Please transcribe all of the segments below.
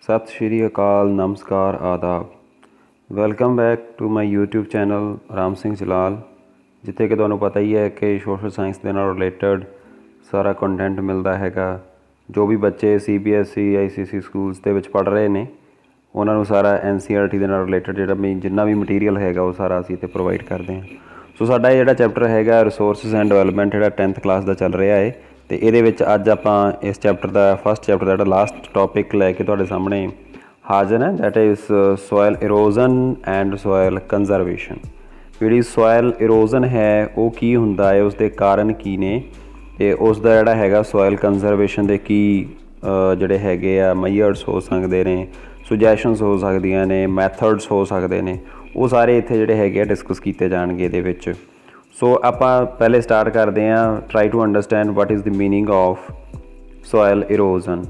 सत श्री अकाल, नमस्कार, आदाब। Welcome back to my YouTube channel Ram Singh Jalal, जिथे कि तुहानूं पता ही है कि सोशल साइंस के नाल रिलेटेड सारा कंटेंट मिलता हैगा। जो भी बच्चे CBSE ICSE स्कूल्स दे विच पढ़ रहे हैं उन्होंने सारा NCERT दे नाल रिलेटेड जिन्ना भी मटीरीयल हैगा वो सारा असीं इत्थे प्रोवाइड करते हैं। सो साडा जिहड़ा चैप्टर हैगा रिसोर्सिस एंड डेवलपमेंट जिहड़ा 10th क्लास का चल रहा है, तो ये अज आप इस चैप्टर का फस्ट चैप्टर का लास्ट टॉपिक लैके तुहाडे सामने हाजिर है, that is soil erosion and soil conservation. जी सॉयल इरोजन है वो की हुंदा है, उसके कारण की ने, ते उसका जिहड़ा हैगा सॉयल कंजरवेशन के की जिहड़े हैगे आ मैयर्स हो सकते हैं, सुजैशनस हो सकदियां ने, मैथड्स हो सकते हैं, वो सारे इत्थे जिहड़े हैगे डिस्कस किए जाएंगे इहदे विच। सो आपां पहले स्टार्ट करते हैं, try to understand what is the meaning of soil erosion.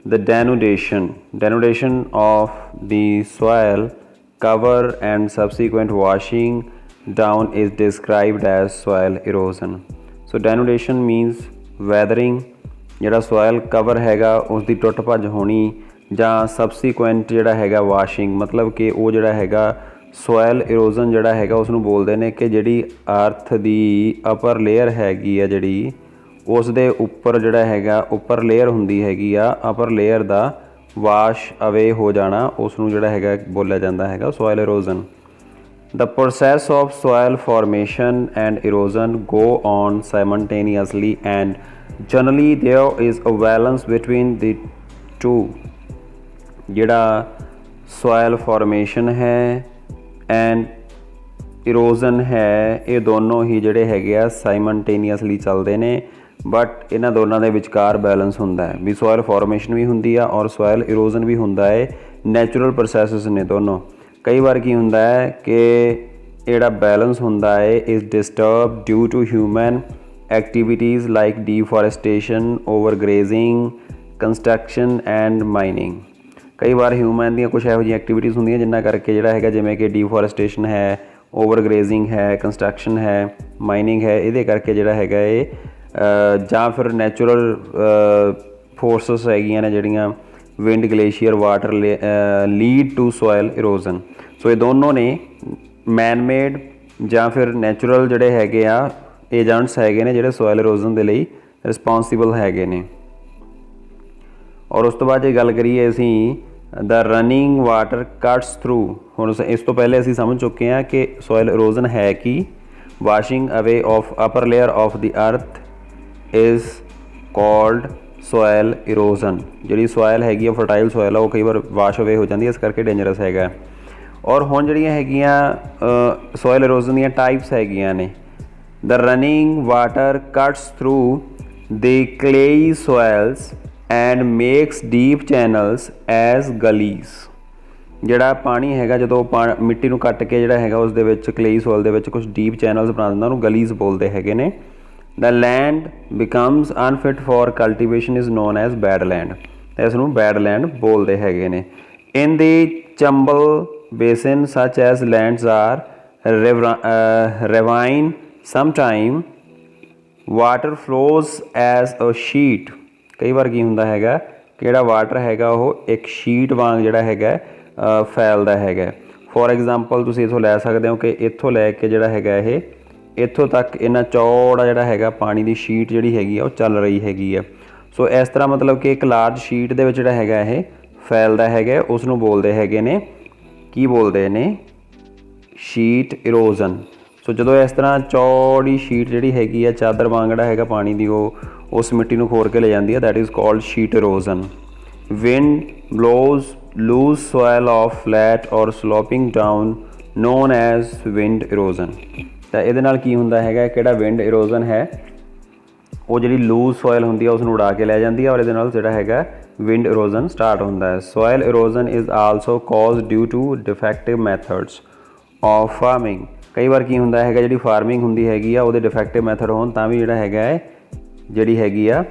The denudation of the soil cover and subsequent washing down is described as soil erosion. So denudation means weathering, जिहड़ा soil cover हैगा उसकी टुट भज होनी, जां subsequent जिहड़ा हैगा washing, मतलब कि वो जिहड़ा हैगा soil erosion जिहड़ा हैगा उसनूं बोलदे ने कि जिहड़ी अर्थ दी अपर लेयर हैगी आ जिहड़ी उस दे उपर जिहड़ा हैगा उपर लेयर हुंदी हैगी आ, अपर लेयर दा वाश अवे हो जाना उसनूं जिहड़ा हैगा बोलिया जांदा हैगा soil erosion. The process of soil formation and erosion go on simultaneously and generally there is a balance between the two. जिहड़ा सॉयल फॉर्मेशन है एंड इरोजन है, ये दोनों ही जिहड़े हैगे आ साइमल्टेनियसली चलते हैं, बट इन्हां दोनों के विचकार बैलेंस हुंदा है भी सॉयल फॉर्मेशन भी हुंदी आ और सॉयल इरोजन भी हुंदा है। नैचुरल प्रोसैसिस ने दोनों। कई बार की हुंदा है कि जिहड़ा बैलेंस हुंदा है is disturb due to human activities like deforestation, overgrazing, construction and mining. कई बार ह्यूमन दी कुछ इहो जी एक्टिविटीज़ होंदियां जिन्हां करके जिहड़ा हैगा जिवें कि डिफॉरेस्टेशन है, ओवरग्रेजिंग है, कंस्ट्रक्शन है, माइनिंग है, इहदे करके जिहड़ा हैगा ये जां फिर नैचुरल फोर्सिस हैगियां ने जिहड़ियां wind, glacier, water lead to soil erosion. So ये दोनों ने मैन मेड जां फिर नैचुरल जिहड़े हैगे आ एजेंट्स हैगे ने जिहड़े सॉयल इरोजन दे लई रिस्पॉन्सिबल हैगे ने। और उस तो बाद जे गल करिए असीं the running water cuts through, हुण इस तो पहले असीं समझ चुके हैं कि सॉयल इरोजन है कि washing away of upper layer of the earth is called soil erosion. जिहड़ी सॉयल हैगी फर्टाइल सॉयल आ वो कई बार वाश अवे हो जाती है, इस करके डेंजरस हैगा। और हुण जिहड़ियां हैगियां सॉयल इरोजन दीयां टाइप्स हैगियां ने। The running water cuts through the clayey soils and makes deep channels as gullies. जिहड़ा पानी हैगा जो मिट्टी नूं कट के जिहड़ा हैगा उस दे विच क्लेई सॉयल दे विच कुछ डीप चैनल्स बना दिंदा, उहनूं गलीज बोलदे हैगे ने। The land becomes unfit for cultivation is known as bad land, तो इसनूं बैड लैंड बोलते हैगे ने। In the Chambal basin such as lands are ravine sometime water flows as a sheet. कई बार की हुंदा हैगा कि जिहड़ा वाटर हैगा वो एक शीट वांग जिहड़ा हैगा फैलदा हैगा। फॉर एग्जाम्पल तुसीं इत्थों लै सकदे हो कि इत्थों लैके जिहड़ा हैगा ये इत्थों तक इन्ना चौड़ा जिहड़ा हैगा पानी की शीट जिहड़ी हैगी आ वो चल रही हैगी है। सो इस तरह मतलब कि एक लार्ज शीट दे विच जिहड़ा हैगा ये फैलदा हैगा, उसनूं बोलदे हैगे ने, की बोलदे ने, शीट इरोजन। सो जो इस तरह चौड़ी शीट जिहड़ी हैगी आ चादर वांग जिहड़ा हैगा पानी की वो उस मिट्टी नूं खोर के ले जाती है, that is called sheet erosion. Wind blows loose soil off flat और sloping down known as wind erosion. तो ये नाल की हुंदा हैगा कि विंड इरोजन है वो जिहड़ी लूज सॉयल हुंदी है उसनूं उड़ा के लै जाती है और ये नाल जिहड़ा हैगा विंड इरोजन स्टार्ट हुंदा है। Soil erosion is also cause due to defective methods of farming. कई बार की हुंदा हैगा जिहड़ी फार्मिंग हुंदी हैगी आ उहदे डिफेक्टिव मैथड होण तां भी जिहड़ा हैगा है जिहड़ी हैगी आ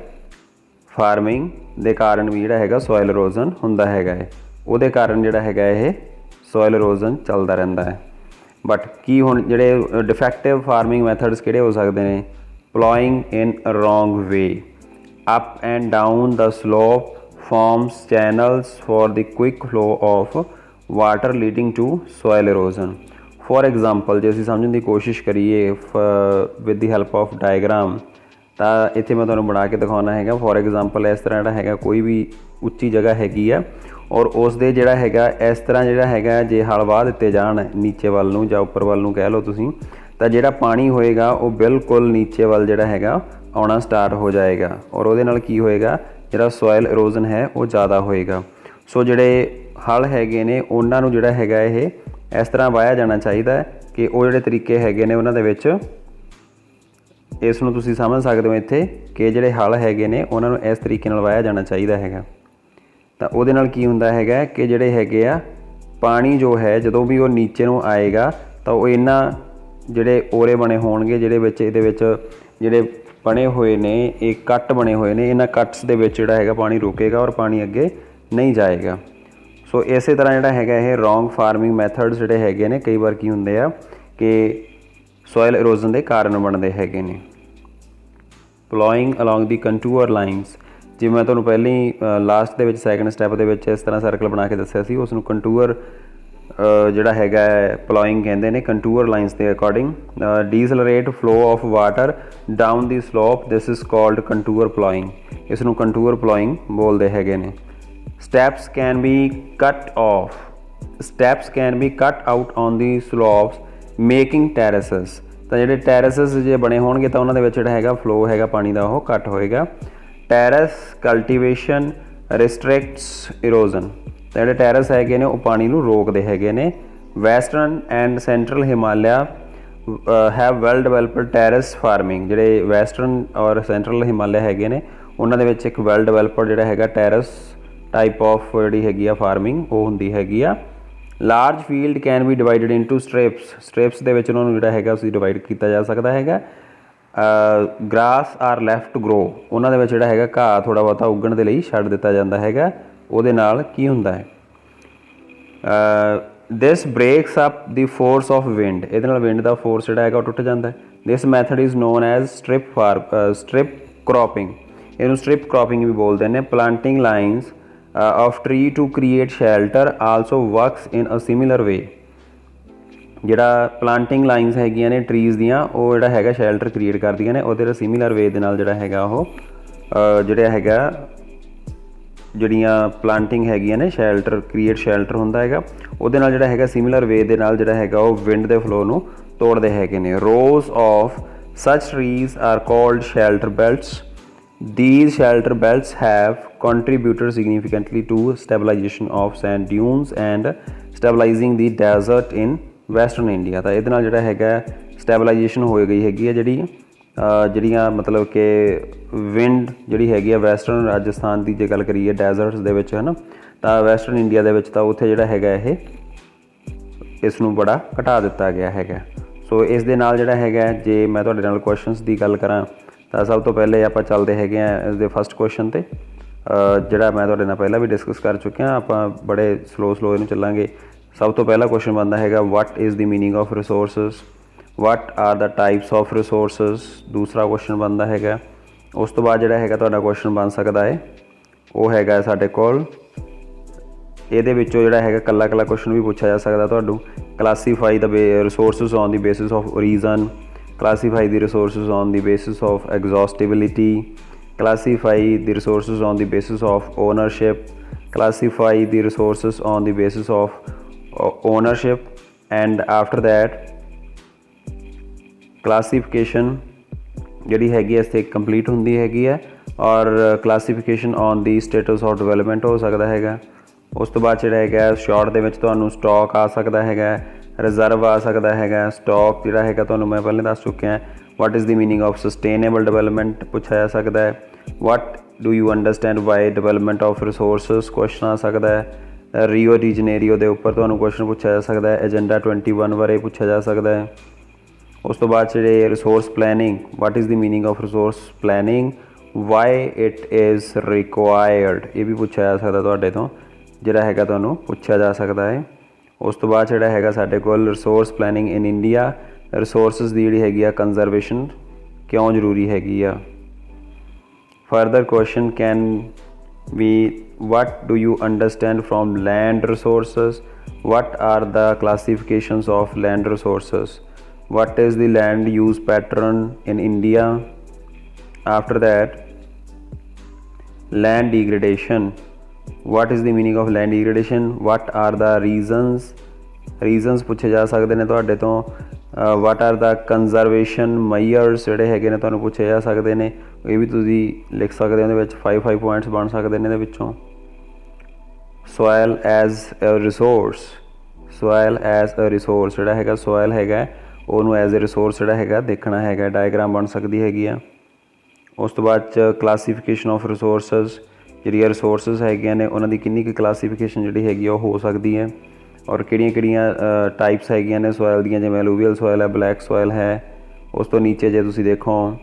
फार्मिंग दे कारण भी जिहड़ा हैगा सॉयल इरोजन हुंदा हैगा है, उहदे कारण जिहड़ा हैगा ये सॉयल इरोजन चलदा रहिंदा है। बट की हुण जिहड़े डिफेक्टिव फार्मिंग मैथड्स किहड़े हो सकदे ने? Ploughing in a wrong way, up and down the slope forms channels for the quick flow of water leading to soil erosion. For example, ਜੇ ਅਸੀਂ ਸਮਝਣ ਦੀ ਕੋਸ਼ਿਸ਼ ਕਰੀਏ with the help of diagram, ਤਾਂ ਇੱਥੇ ਮੈਂ ਤੁਹਾਨੂੰ ਬਣਾ ਕੇ ਦਿਖਾਉਣਾ ਹੈਗਾ। ਫੋਰ ਐਗਜ਼ਾਮਪਲ ਇਸ ਤਰ੍ਹਾਂ ਜਿਹੜਾ ਹੈਗਾ ਕੋਈ ਵੀ ਉੱਚੀ ਜਗ੍ਹਾ ਹੈਗੀ ਆ ਔਰ ਉਸ ਦੇ ਜਿਹੜਾ ਹੈਗਾ ਇਸ ਤਰ੍ਹਾਂ ਜਿਹੜਾ ਹੈਗਾ ਜੇ ਹਲ ਵਾਹ ਦਿੱਤੇ ਜਾਣ ਨੀਚੇ ਵੱਲ ਨੂੰ ਜਾਂ ਉੱਪਰ ਵੱਲ ਨੂੰ ਕਹਿ ਲਓ ਤੁਸੀਂ, ਤਾਂ ਜਿਹੜਾ ਪਾਣੀ ਹੋਏਗਾ ਉਹ ਬਿਲਕੁਲ ਨੀਚੇ ਵੱਲ ਜਿਹੜਾ ਹੈਗਾ ਆਉਣਾ ਸਟਾਰਟ ਹੋ ਜਾਏਗਾ ਔਰ ਉਹਦੇ ਨਾਲ ਕੀ ਹੋਏਗਾ, ਜਿਹੜਾ ਸੋਇਲ ਇਰੋਜ਼ਨ ਹੈ ਉਹ ਜ਼ਿਆਦਾ ਹੋਏਗਾ। ਸੋ ਜਿਹੜੇ ਹਲ ਹੈਗੇ ਨੇ ਉਹਨਾਂ ਨੂੰ ਜਿਹੜਾ ਹੈਗਾ ਇਹ ਇਸ ਤਰ੍ਹਾਂ ਵਾਹਿਆ ਜਾਣਾ ਚਾਹੀਦਾ ਕਿ ਉਹ ਜਿਹੜੇ ਤਰੀਕੇ ਹੈਗੇ ਨੇ ਉਹਨਾਂ ਦੇ ਵਿੱਚ ਇਸ ਨੂੰ ਤੁਸੀਂ ਸਮਝ ਸਕਦੇ ਹੋ ਇੱਥੇ ਕਿ ਜਿਹੜੇ ਹਲ ਹੈਗੇ ਨੇ ਉਹਨਾਂ ਨੂੰ ਇਸ ਤਰੀਕੇ ਨਾਲ ਵਾਹਿਆ ਜਾਣਾ ਚਾਹੀਦਾ ਹੈਗਾ। ਤਾਂ ਉਹਦੇ ਨਾਲ ਕੀ ਹੁੰਦਾ ਹੈਗਾ ਕਿ ਜਿਹੜੇ ਹੈਗੇ ਆ ਪਾਣੀ ਜੋ ਹੈ ਜਦੋਂ ਵੀ ਉਹ ਨੀਚੇ ਨੂੰ ਆਏਗਾ ਤਾਂ ਉਹ ਇਹਨਾਂ ਜਿਹੜੇ ਓਰੇ ਬਣੇ ਹੋਣਗੇ ਜਿਹੜੇ ਵਿੱਚ ਇਹਦੇ ਵਿੱਚ ਜਿਹੜੇ ਬਣੇ ਹੋਏ ਨੇ ਇਹ ਕੱਟ ਬਣੇ ਹੋਏ ਨੇ, ਇਹਨਾਂ ਕੱਟਸ ਦੇ ਵਿੱਚ ਜਿਹੜਾ ਹੈਗਾ ਪਾਣੀ ਰੁਕੇਗਾ ਔਰ ਪਾਣੀ ਅੱਗੇ ਨਹੀਂ ਜਾਏਗਾ। ਸੋ ਇਸੇ ਤਰ੍ਹਾਂ ਜਿਹੜਾ ਹੈਗਾ ਇਹ ਰੋਂਗ ਫਾਰਮਿੰਗ ਮੈਥਡਸ ਜਿਹੜੇ ਹੈਗੇ ਨੇ ਕਈ ਵਾਰ ਕੀ ਹੁੰਦੇ ਆ ਕਿ ਸੋਇਲ ਇਰੋਜ਼ਨ ਦੇ ਕਾਰਨ ਬਣਦੇ ਹੈਗੇ ਨੇ। ਪਲੋਇੰਗ ਅਲੋਂਗ ਦੀ ਕੰਟੂਅਰ ਲਾਈਨਸ, ਜਿਵੇਂ ਮੈਂ ਤੁਹਾਨੂੰ ਪਹਿਲਾਂ ਹੀ ਲਾਸਟ ਦੇ ਵਿੱਚ ਸੈਕਿੰਡ ਸਟੈਪ ਦੇ ਵਿੱਚ ਇਸ ਤਰ੍ਹਾਂ ਸਰਕਲ ਬਣਾ ਕੇ ਦੱਸਿਆ ਸੀ, ਉਸ ਨੂੰ ਕੰਟੂਅਰ ਜਿਹੜਾ ਹੈਗਾ ਪਲੋਇੰਗ ਕਹਿੰਦੇ ਨੇ। ਕੰਟੂਅਰ ਲਾਈਨਸ ਦੇ according decelerate flow of water down the slope, this is called contour ploughing. ਇਸ ਨੂੰ ਕੰਟੂਅਰ ਪਲੋਇੰਗ ਬੋਲਦੇ ਹੈਗੇ ਨੇ। Steps can be cut out on the slopes making terraces, ਤਾਂ ਜਿਹੜੇ ਟੈਰੇਸਸ ਜੇ ਬਣੇ ਹੋਣਗੇ ਤਾਂ ਉਹਨਾਂ ਦੇ ਵਿੱਚ ਜਿਹੜਾ ਹੈਗਾ ਫਲੋ ਹੈਗਾ ਪਾਣੀ ਦਾ ਉਹ ਘੱਟ ਹੋਏਗਾ। ਟੈਰਸ ਕਲਟੀਵੇਸ਼ਨ ਰਿਸਟ੍ਰਿਕਟਸ ਇਰੋਜ਼ਨ, ਤਾਂ ਜਿਹੜੇ ਟੈਰਸ ਹੈਗੇ ਨੇ ਉਹ ਪਾਣੀ ਨੂੰ ਰੋਕਦੇ ਹੈਗੇ ਨੇ। Western and central Himalaya have well developed terrace farming, ਜਿਹੜੇ ਵੈਸਟਰਨ ਔਰ ਸੈਂਟਰਲ ਹਿਮਾਲਿਆ ਹੈਗੇ ਨੇ ਉਹਨਾਂ ਦੇ ਵਿੱਚ ਇੱਕ ਵੈਲ ਡਿਵੈਲਪਡ ਜਿਹੜਾ ਹੈਗਾ ਟੈਰਸ ਟਾਈਪ ਆਫ ਜਿਹੜੀ ਹੈਗੀ ਆ ਫਾਰਮਿੰਗ ਉਹ ਹੁੰਦੀ ਹੈਗੀ ਆ। Large field can be divided into strips ਦੇ ਵਿੱਚ ਉਹਨਾਂ ਨੂੰ ਜਿਹੜਾ ਹੈਗਾ ਅਸੀਂ ਡਿਵਾਈਡ ਕੀਤਾ ਜਾ ਸਕਦਾ ਹੈਗਾ। Grass are left to grow, ਉਹਨਾਂ ਦੇ ਵਿੱਚ ਜਿਹੜਾ ਹੈਗਾ ਘਾਹ ਥੋੜ੍ਹਾ ਬਹੁਤਾ ਉੱਗਣ ਦੇ ਲਈ ਛੱਡ ਦਿੱਤਾ ਜਾਂਦਾ ਹੈਗਾ। ਉਹਦੇ ਨਾਲ ਕੀ ਹੁੰਦਾ ਹੈ, ਦਿਸ brakes up the force of wind, ਇਹਦੇ ਨਾਲ ਵਿੰਡ ਦਾ ਫੋਰਸ ਜਿਹੜਾ ਹੈਗਾ ਉਹ ਟੁੱਟ ਜਾਂਦਾ ਹੈ। This method is known as strip cropping, ਇਹਨੂੰ ਸਟ੍ਰਿਪ ਕ੍ਰੋਪਿੰਗ ਵੀ ਬੋਲਦੇ ਨੇ। Planting lines of tree to create shelter also works in a similar way, ਜਿਹੜਾ ਪਲਾਂਟਿੰਗ ਲਾਈਨਸ ਹੈਗੀਆਂ ਨੇ ਟਰੀਜ਼ ਦੀਆਂ ਉਹ ਜਿਹੜਾ ਹੈਗਾ ਸ਼ੈਲਟਰ ਕ੍ਰੀਏਟ ਕਰਦੀਆਂ ਨੇ ਉਹਦੇ ਸਿਮਿਲਰ ਵੇ ਦੇ ਨਾਲ ਜਿਹੜਾ ਹੈਗਾ ਉਹ ਜਿਹੜਾ ਹੈਗਾ ਜਿਹੜੀਆਂ ਪਲਾਂਟਿੰਗ ਹੈਗੀਆਂ ਨੇ ਸ਼ੈਲਟਰ ਕ੍ਰੀਏਟ ਸ਼ੈਲਟਰ ਹੁੰਦਾ ਹੈਗਾ ਉਹਦੇ ਨਾਲ ਜਿਹੜਾ ਹੈਗਾ ਸਿਮਿਲਰ ਵੇ ਦੇ ਨਾਲ ਜਿਹੜਾ ਹੈਗਾ ਉਹ ਵਿੰਡ ਦੇ ਫਲੋ ਨੂੰ ਤੋੜਦੇ ਹੈਗੇ ਨੇ। ਰੋਜ਼ of such trees are called shelter belts. These shelter belts have contributed significantly to stabilization of sand dunes and stabilizing the desert in western India। ਤਾਂ ਇਹਦੇ ਨਾਲ ਜਿਹੜਾ ਹੈਗਾ ਸਟੈਬਲਾਈਜੇਸ਼ਨ ਹੋ ਗਈ ਹੈਗੀ ਹੈ ਜਿਹੜੀਆਂ ਮਤਲਬ ਕਿ ਵਿੰਡ ਜਿਹੜੀ ਹੈਗੀ ਆ ਵੈਸਟਰਨ ਰਾਜਸਥਾਨ ਦੀ ਜੇ ਗੱਲ ਕਰੀਏ ਡੈਜ਼ਰਟਸ ਦੇ ਵਿੱਚ ਹੈ ਨਾ, ਤਾਂ ਵੈਸਟਰਨ ਇੰਡੀਆ ਦੇ ਵਿੱਚ ਤਾਂ ਉੱਥੇ ਜਿਹੜਾ ਹੈਗਾ ਇਹ ਇਸ ਨੂੰ ਬੜਾ ਘਟਾ ਦਿੱਤਾ ਗਿਆ ਹੈਗਾ। ਸੋ ਇਸ ਦੇ ਨਾਲ ਜਿਹੜਾ ਹੈਗਾ ਜੇ ਮੈਂ ਤੁਹਾਡੇ ਨਾਲ ਕੁਐਸਚਨਸ ਦੀ ਗੱਲ ਕਰਾਂ ਤਾਂ ਸਭ ਤੋਂ ਪਹਿਲੇ ਆਪਾਂ ਚੱਲਦੇ ਹੈਗੇ ਆ ਇਸ ਦੇ ਫਸਟ ਕੁਐਸਚਨ 'ਤੇ ਜਿਹੜਾ ਮੈਂ ਤੁਹਾਡੇ ਨਾਲ ਪਹਿਲਾਂ ਵੀ ਡਿਸਕਸ ਕਰ ਚੁੱਕਿਆ। ਆਪਾਂ ਬੜੇ ਸਲੋ ਇਹਨੂੰ ਚੱਲਾਂਗੇ। ਸਭ ਤੋਂ ਪਹਿਲਾ ਕੁਐਸਚਨ ਬਣਦਾ ਹੈਗਾ ਵਾਟ is the meaning of resources, what are the types of resources. ਦੂਸਰਾ ਕੁਐਸਚਨ ਬਣਦਾ ਹੈਗਾ ਉਸ ਤੋਂ ਬਾਅਦ ਜਿਹੜਾ ਹੈਗਾ ਤੁਹਾਡਾ ਕੁਐਸਚਨ ਬਣ ਸਕਦਾ ਹੈ ਉਹ ਹੈਗਾ ਸਾਡੇ ਕੋਲ ਇਹਦੇ ਵਿੱਚੋਂ ਜਿਹੜਾ ਹੈਗਾ ਕੱਲਾ ਕੁਐਸਚਨ ਵੀ ਪੁੱਛਿਆ ਜਾ ਸਕਦਾ ਤੁਹਾਨੂੰ। Classify the resources on the basis of origin, classify the resources on the basis of exhaustibility, classify the resources on the basis of ownership, classify the resources on the basis of ownership, and after that classification ਜਿਹੜੀ ਹੈਗੀ ਇਸ 'ਤੇ complete ਹੁੰਦੀ ਹੈਗੀ ਹੈ ਔਰ classification on the status of development ਹੋ ਸਕਦਾ ਹੈਗਾ। ਉਸ ਤੋਂ ਬਾਅਦ ਜਿਹੜਾ ਹੈਗਾ ਸ਼ਾਰਟ ਦੇ ਵਿੱਚ ਤੁਹਾਨੂੰ ਸਟਾਕ ਆ ਸਕਦਾ ਹੈਗਾ, ਰਿਜ਼ਰਵ ਆ ਸਕਦਾ ਹੈਗਾ। ਸਟਾਕ ਜਿਹੜਾ ਹੈਗਾ ਤੁਹਾਨੂੰ ਮੈਂ ਪਹਿਲਾਂ ਦੱਸ ਚੁੱਕਿਆ। What is the meaning of sustainable development ਪੁੱਛਿਆ ਜਾ ਸਕਦਾ ਹੈ। What do you understand by development of resources question ਆ ਸਕਦਾ ਹੈ। ਰੀਓ ਡੀ ਜਨੇਰੀਓ ਦੇ ਉੱਪਰ ਤੁਹਾਨੂੰ ਕੁਐਸਚਨ ਪੁੱਛਿਆ ਜਾ ਸਕਦਾ ਹੈ। ਏਜੰਡਾ 21 ਬਾਰੇ ਪੁੱਛਿਆ ਜਾ ਸਕਦਾ ਹੈ। ਉਸ ਤੋਂ ਬਾਅਦ ਜਿਹੜੇ resource planning, what is the meaning of resource planning, Y it is required, ਇਹ ਵੀ ਪੁੱਛਿਆ ਜਾ ਸਕਦਾ ਤੁਹਾਡੇ ਤੋਂ, ਜਿਹੜਾ ਹੈਗਾ ਤੁਹਾਨੂੰ ਪੁੱਛਿਆ ਜਾ ਸਕਦਾ ਹੈ। ਉਸ ਤੋਂ ਬਾਅਦ ਜਿਹੜਾ ਹੈਗਾ ਸਾਡੇ ਕੋਲ resource planning in India, resources ਦੀ ਜਿਹੜੀ ਹੈਗੀ ਆ ਕੰਜ਼ਰਵੇਸ਼ਨ ਕਿਉਂ ਜ਼ਰੂਰੀ ਹੈਗੀ ਆ। Further question can we what do you understand from land resources, what are the classifications of land resources, what is the land use pattern in India. After that, land degradation, what is the meaning of land degradation, what are the reasons ਪੁੱਛੇ ਜਾ ਸਕਦੇ ਨੇ ਤੁਹਾਡੇ ਤੋਂ। what are the conservation measures ਜਿਹੜੇ ਹੈਗੇ ਨੇ ਤੁਹਾਨੂੰ ਪੁੱਛੇ ਜਾ ਸਕਦੇ ਨੇ, ਇਹ ਵੀ ਤੁਸੀਂ ਲਿਖ ਸਕਦੇ ਹੋ। ਇਹਦੇ ਵਿੱਚ 5 ਪੁਆਇੰਟਸ ਬਣ ਸਕਦੇ ਨੇ ਇਹਦੇ ਵਿੱਚੋਂ। soil as a resource, soil as a resource ਜਿਹੜਾ ਹੈਗਾ soil ਹੈਗਾ ਉਹਨੂੰ ਐਜ਼ ਅ ਰਿਸੋਰਸ ਜਿਹੜਾ ਹੈਗਾ ਦੇਖਣਾ ਹੈਗਾ, ਡਾਇਗਰਾਮ ਬਣ ਸਕਦੀ ਹੈਗੀ ਆ। ਉਸ ਤੋਂ ਬਾਅਦ 'ਚ ਕਲਾਸੀਫਿਕੇਸ਼ਨ ਆਫ ਰਿਸੋਰਸਿਸ, ਜਿਹੜੀਆਂ ਰਿਸੋਰਸਿਸ ਹੈਗੀਆਂ ਨੇ ਉਹਨਾਂ ਦੀ ਕਿੰਨੀ ਕੁ ਕਲਾਸੀਫਿਕੇਸ਼ਨ ਜਿਹੜੀ ਹੈਗੀ ਉਹ ਹੋ ਸਕਦੀ ਹੈ, ਔਰ ਕਿਹੜੀਆਂ ਟਾਈਪਸ ਹੈਗੀਆਂ ਨੇ ਸੋਇਲ ਦੀਆਂ, ਜਿਵੇਂ ਅਲੂਵੀਅਲ ਸੋਇਲ ਹੈ, ਬਲੈਕ ਸੋਇਲ ਹੈ। ਉਸ ਤੋਂ ਨੀਚੇ ਜੇ ਤੁਸੀਂ ਦੇਖੋ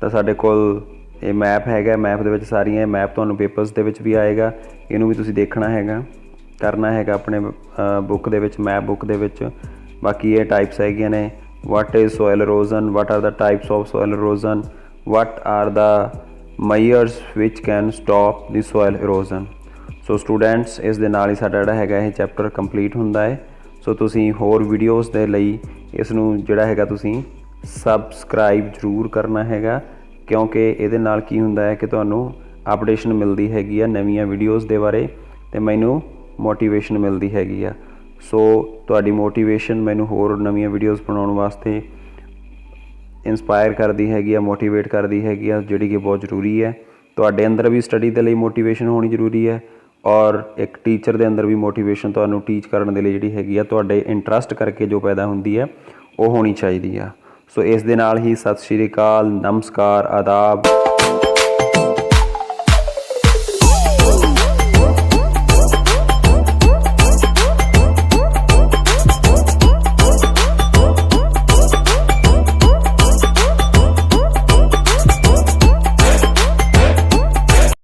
ਤਾਂ ਸਾਡੇ ਕੋਲ ਇਹ ਮੈਪ ਹੈਗਾ, ਮੈਪ ਦੇ ਵਿੱਚ ਸਾਰੀਆਂ ਮੈਪ ਤੁਹਾਨੂੰ ਪੇਪਰਸ ਦੇ ਵਿੱਚ ਵੀ ਆਏਗਾ, ਇਹਨੂੰ ਵੀ ਤੁਸੀਂ ਦੇਖਣਾ ਹੈਗਾ, ਕਰਨਾ ਹੈਗਾ ਆਪਣੇ ਬੁੱਕ ਦੇ ਵਿੱਚ, ਮੈਪ ਬੁੱਕ ਦੇ ਵਿੱਚ। ਬਾਕੀ ਇਹ ਟਾਈਪਸ ਹੈਗੀਆਂ ਨੇ, what is soil erosion, what are the types of soil erosion, what are the measures which can stop the soil erosion। So students ਇਸ ਦੇ ਨਾਲ ਹੀ ਸਾਡਾ ਜਿਹੜਾ ਹੈਗਾ ਇਹ ਚੈਪਟਰ ਕੰਪਲੀਟ ਹੁੰਦਾ ਹੈ। ਸੋ ਤੁਸੀਂ ਹੋਰ ਵੀਡੀਓਜ਼ ਦੇ ਲਈ ਇਸ ਨੂੰ ਜਿਹੜਾ ਹੈਗਾ ਤੁਸੀਂ ਸਬਸਕ੍ਰਾਈਬ ਜ਼ਰੂਰ ਕਰਨਾ ਹੈਗਾ, ਕਿਉਂਕਿ ਇਹਦੇ ਨਾਲ ਕੀ ਹੁੰਦਾ ਹੈ ਕਿ ਤੁਹਾਨੂੰ ਅਪਡੇਸ਼ਨ ਮਿਲਦੀ ਹੈਗੀ ਆ ਨਵੀਆਂ ਵੀਡੀਓਜ਼ ਦੇ ਬਾਰੇ, ਅਤੇ ਮੈਨੂੰ ਮੋਟੀਵੇਸ਼ਨ ਮਿਲਦੀ ਹੈਗੀ ਆ। ਸੋ ਤੁਹਾਡੀ ਮੋਟੀਵੇਸ਼ਨ ਮੈਨੂੰ ਹੋਰ ਨਵੀਆਂ ਵੀਡੀਓਜ਼ ਬਣਾਉਣ ਵਾਸਤੇ ਇੰਸਪਾਇਰ ਕਰਦੀ ਹੈਗੀ ਆ, ਮੋਟੀਵੇਟ ਕਰਦੀ ਹੈਗੀ ਆ, ਜਿਹੜੀ ਕਿ ਬਹੁਤ ਜ਼ਰੂਰੀ ਹੈ। ਤੁਹਾਡੇ ਅੰਦਰ ਵੀ ਸਟੱਡੀ ਦੇ ਲਈ ਮੋਟੀਵੇਸ਼ਨ ਹੋਣੀ ਜ਼ਰੂਰੀ ਹੈ, ਔਰ ਇੱਕ ਟੀਚਰ ਦੇ ਅੰਦਰ ਵੀ ਮੋਟੀਵੇਸ਼ਨ ਤੁਹਾਨੂੰ ਟੀਚ ਕਰਨ ਦੇ ਲਈ ਜਿਹੜੀ ਹੈਗੀ ਆ ਤੁਹਾਡੇ ਇੰਟਰਸਟ ਕਰਕੇ ਜੋ ਪੈਦਾ ਹੁੰਦੀ ਹੈ ਉਹ ਹੋਣੀ ਚਾਹੀਦੀ ਆ। ਸੋ ਇਸ ਦੇ ਨਾਲ ਹੀ ਸਤਿ ਸ਼੍ਰੀ ਅਕਾਲ, ਨਮਸਕਾਰ, ਆਦਾਬ।